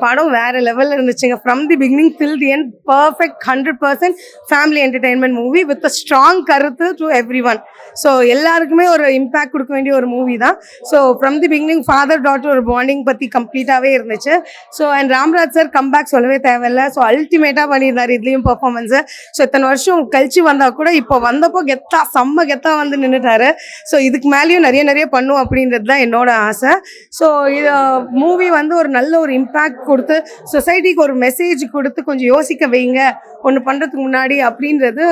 படம் வேற லெவலில் இருந்துச்சுங்க. From the beginning till the end perfect 100% family entertainment movie with a strong கருத்து டு எவ்ரி ஒன். ஸோ எல்லாருக்குமே ஒரு இம்பேக்ட் கொடுக்க வேண்டிய ஒரு மூவி தான். So from the beginning father daughter ஒரு பாண்டிங் பற்றி கம்ப்ளீட்டாகவே இருந்துச்சு. So and Ramraj sir comeback சொல்லவே தேவையில்லை. ஸோ அல்டிமேட்டாக பண்ணியிருந்தார் இதுலேயும் பர்ஃபார்மன்ஸு. ஸோ இத்தனை வருஷம் கழிச்சு வந்தால் கூட இப்போ வந்தப்போ செம்ம கெத்தா வந்து நின்றுட்டாரு. ஸோ இதுக்கு மேலேயும் நிறைய பண்ணும் அப்படின்றது தான் என்னோட ஆசை. ஸோ இது மூவி வந்து ஒரு நல்ல ஒரு இம்பேக்ட் கொடுத்து சொசைட்டிக்கு ஒரு மெசேஜ் கொடுத்து கொஞ்சம் யோசிக்க வைங்க ஒன்று பண்ணுறதுக்கு முன்னாடி அப்படின்றது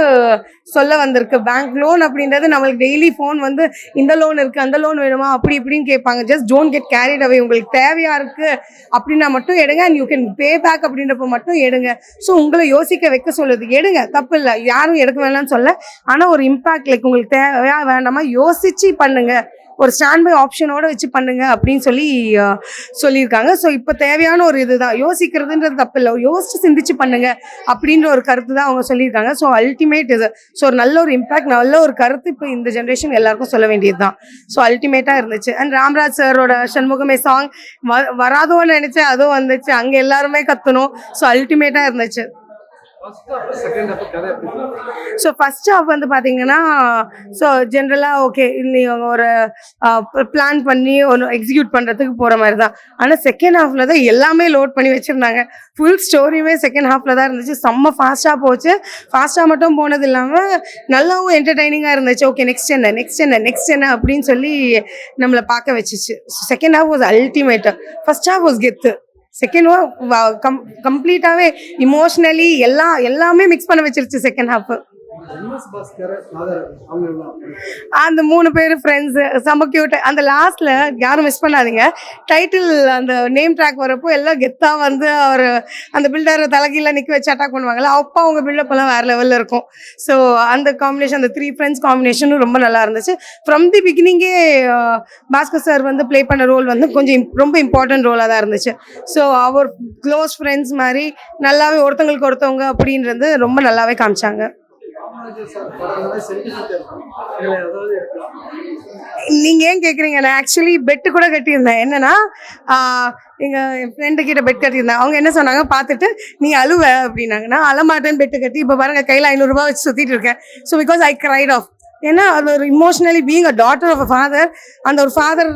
சொல்ல வந்திருக்கு. பேங்க் லோன் அப்படின்றது நம்மளுக்கு டெய்லி ஃபோன் வந்து இந்த லோன் இருக்குது அந்த லோன் வேணுமா அப்படி இப்படின்னு கேட்பாங்க. Just don't get carried away. உங்களுக்கு தேவையாக இருக்குது அப்படின்னா மட்டும் எடுங்க. And you can pay back அப்படின்றப்ப மட்டும் எடுங்க. ஸோ உங்களை யோசிக்க வைக்க சொல்லுது. எடுங்க, தப்பு இல்லை, யாரும் எடுக்க வேணாம்னு சொல்ல. ஆனால் ஒரு இம்பேக்ட் லைக் உங்களுக்கு தேவையா வேண்டாமா யோசிச்சு பண்ணுங்க, ஒரு ஸ்டாண்ட் பை ஆப்ஷனோட வச்சு பண்ணுங்க அப்படின்னு சொல்லியிருக்காங்க. ஸோ இப்போ தேவையான ஒரு இதுதான் யோசிக்கிறதுன்றது தப்பு இல்லை, யோசிச்சு சிந்திச்சு பண்ணுங்க அப்படின்ற ஒரு கருத்து தான் அவங்க சொல்லியிருக்காங்க. ஸோ அல்டிமேட் இது. ஸோ ஒரு நல்ல ஒரு இம்பாக்ட், நல்ல ஒரு கருத்து இப்போ இந்த ஜென்ரேஷன் எல்லாருக்கும் சொல்ல வேண்டியது தான். ஸோ அல்டிமேட்டாக இருந்துச்சு. அண்ட் ராம்ராஜ் சாரோட சண்முகமே சாங் வராதோன்னு நினைச்சேன், அதுவும் வந்துச்சு. அங்கே எல்லாருமே கத்தணும். ஸோ அல்டிமேட்டாக இருந்துச்சு. ஸோ ஃபர்ஸ்ட் ஹாஃப் வந்து பார்த்தீங்கன்னா ஸோ ஜென்ரலாக ஓகே நீங்கள் ஒரு பிளான் பண்ணி ஒன்று எக்ஸிக்யூட் பண்ணுறதுக்கு போகிற மாதிரி தான். ஆனால் செகண்ட் ஹாஃபில் தான் எல்லாமே லோட் பண்ணி வச்சுருந்தாங்க. ஃபுல் ஸ்டோரியுமே செகண்ட் ஹாஃபில் தான் இருந்துச்சு. செம்ம ஃபாஸ்ட்டாக போச்சு. ஃபாஸ்ட்டாக மட்டும் போனது இல்லாமல் நல்லாவும் என்டர்டைனிங்காக இருந்துச்சு. ஓகே நெக்ஸ்ட் என்ன அப்படின்னு சொல்லி நம்மளை பார்க்க வச்சிச்சு. Second half was ultimate. First half was கெத்து. செகண்ட் ஹாஃப் கம்ப்ளீட்டாகவே இமோஷ்னலி எல்லாமே மிக்ஸ் பண்ண வச்சிருச்சு செகண்ட் ஹாஃப். அந்த 3 பேர் ஃப்ரெண்ட்ஸ் செம்ம கியூட். அந்த லாஸ்ட்ல யாரும் மிஸ் பண்ணாதீங்க, டைட்டில் அந்த நேம் ட்ராக் வரப்போ எல்லாம் கெத்தா வந்து அவர் அந்த பில்டரை தலைகீழ நிற்க வச்சு அட்டாக் பண்ணுவாங்கல்ல, அப்போ அவங்க பில்டப் எல்லாம் வேற லெவலில் இருக்கும். ஸோ அந்த காம்பினேஷன், அந்த 3 ஃப்ரெண்ட்ஸ் காம்பினேஷனும் ரொம்ப நல்லா இருந்துச்சு. ஃப்ரம் தி பிகினிங்கே பாஸ்கர் சார் வந்து ப்ளே பண்ண ரோல் வந்து கொஞ்சம் ரொம்ப இம்பார்ட்டன்ட் ரோலாக தான் இருந்துச்சு. ஸோ அவர் க்ளோஸ் ஃப்ரெண்ட்ஸ் மாதிரி நல்லாவே ஒருத்தங்களுக்கு ஒருத்தவங்க அப்படின்றது ரொம்ப நல்லாவே காமிச்சாங்க. நீங்க ஏன் கேக்குறீங்க? நான் ஆக்சுவலி பெட்டு கூட கட்டியிருந்தேன். என்னன்னா என் ஃப்ரெண்டு கிட்ட பெட் கட்டியிருந்தேன். அவங்க என்ன சொன்னாங்க, பார்த்துட்டு நீ அழுவ அப்படின்னாங்க. நான் அழமாட்டேன்னு பெட்டு கட்டி இப்போ பாருங்க கையில் 500 ரூபாய் வச்சு சுத்திட்டு இருக்கேன். So because I cried off. ஏன்னா அது ஒரு emotionally being a daughter of a father, அந்த ஒரு ஃபாதர்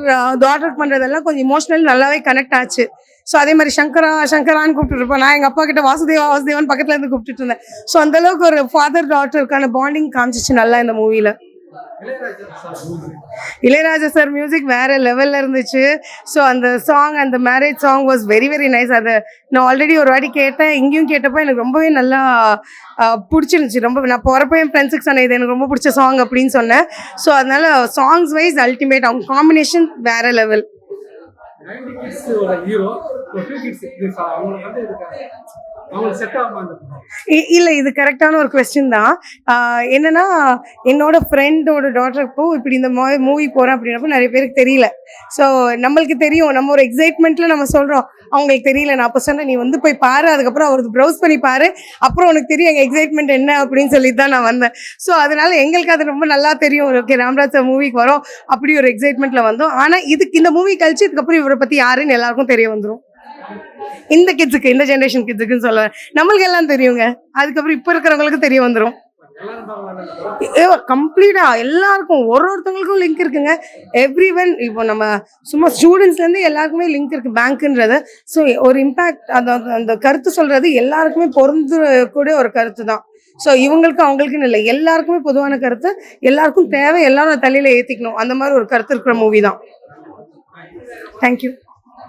டாட்டர் பண்ணுறதெல்லாம் கொஞ்சம் இமோஷனலி நல்லாவே கனெக்ட் ஆச்சு. ஸோ அதே மாதிரி சங்கரான்னு கூப்பிட்டு இருப்பேன். நான் எங்கள் அப்பா கிட்ட வாசுதேவான்னு பக்கத்தில் இருந்து கூப்பிட்டு இருந்தேன். ஸோ அந்தளவுக்கு ஒரு ஃபாதர் டாட்டருக்கான பாண்டிங் காமிச்சிச்சு நல்லா இந்த மூவியில். இளையராஜா சார் மியூசிக் வேற லெவல்ல இருந்துச்சு. ஸோ அந்த சாங், அந்த marriage song was very very nice. அதை நான் ஆல்ரெடி ஒரு வாட்டி கேட்டேன், இங்கேயும் கேட்டப்போ எனக்கு ரொம்பவே நல்லா பிடிச்சிருந்துச்சு. நான் போகிறப்ப என் ஃப்ரெண்ட்ஸுக்கு சொன்னேன் இது எனக்கு ரொம்ப பிடிச்ச சாங் அப்படின்னு சொன்னேன். ஸோ அதனால சாங்ஸ் வைஸ் அல்டிமேட். அவங்க காம்பினேஷன் வேற லெவல். இல்லை, இது கரெக்டான ஒரு கொஸ்டின் தான். என்னன்னா என்னோட ஃப்ரெண்டோட டாட்டருக்கு இப்படி இந்த மூவி போகிறேன் அப்படின்றப்ப நிறைய பேருக்கு தெரியல. ஸோ நம்மளுக்கு தெரியும், நம்ம ஒரு எக்ஸைட்மெண்ட்டில் நம்ம சொல்கிறோம், அவங்களுக்கு தெரியல. நான் அப்போ சொன்னேன் நீ வந்து போய் பாரு, அதுக்கப்புறம் அவருக்கு ப்ரௌஸ் பண்ணி பாரு, அப்புறம் உனக்கு தெரியும் எங்கள் எக்ஸைட்மெண்ட் என்ன அப்படின்னு சொல்லிட்டு தான் நான் வந்தேன். ஸோ அதனால எங்களுக்கு அது ரொம்ப நல்லா தெரியும். ஓகே ராம்ராஜ் சார் மூவிக்கு வரோம் அப்படி ஒரு எக்ஸைட்மெண்ட்டில் வந்தோம். ஆனால் இந்த மூவி கழிச்சு இதுக்கப்புறம் இவரை பற்றி யாருன்னு எல்லாருக்கும் தெரிய வந்துடும். இந்த கிட்ஸுக்கு, இந்த ஜென்ரேஷன் கிட்ஸுக்குன்னு சொல்லுவேன். நம்மளுக்கு எல்லாம் தெரியுங்க, அதுக்கப்புறம் இப்போ இருக்கிறவங்களுக்கு தெரிய வந்துடும். கம்ப்ளீட்டா எல்லாருக்கும் ஒருத்தவங்களுக்கும் லிங்க் இருக்குங்க. எவ்ரிவன். இப்போ நம்ம சும்மா ஸ்டூடெண்ட்ஸ்லேருந்து எல்லாருக்குமே லிங்க் இருக்கு பேங்க்ன்றது. ஸோ ஒரு இம்பேக்ட், அந்த கருத்து சொல்றது எல்லாருக்குமே பொருந்தக்கூடிய ஒரு கருத்து தான். ஸோ இவங்களுக்கு அவங்களுக்குன்னு இல்லை, எல்லாருக்குமே பொதுவான கருத்து, எல்லாருக்கும் தேவை, எல்லாரும் தலையில ஏற்றிக்கணும், அந்த மாதிரி ஒரு கருத்து இருக்கிற மூவி தான். தேங்க்யூ.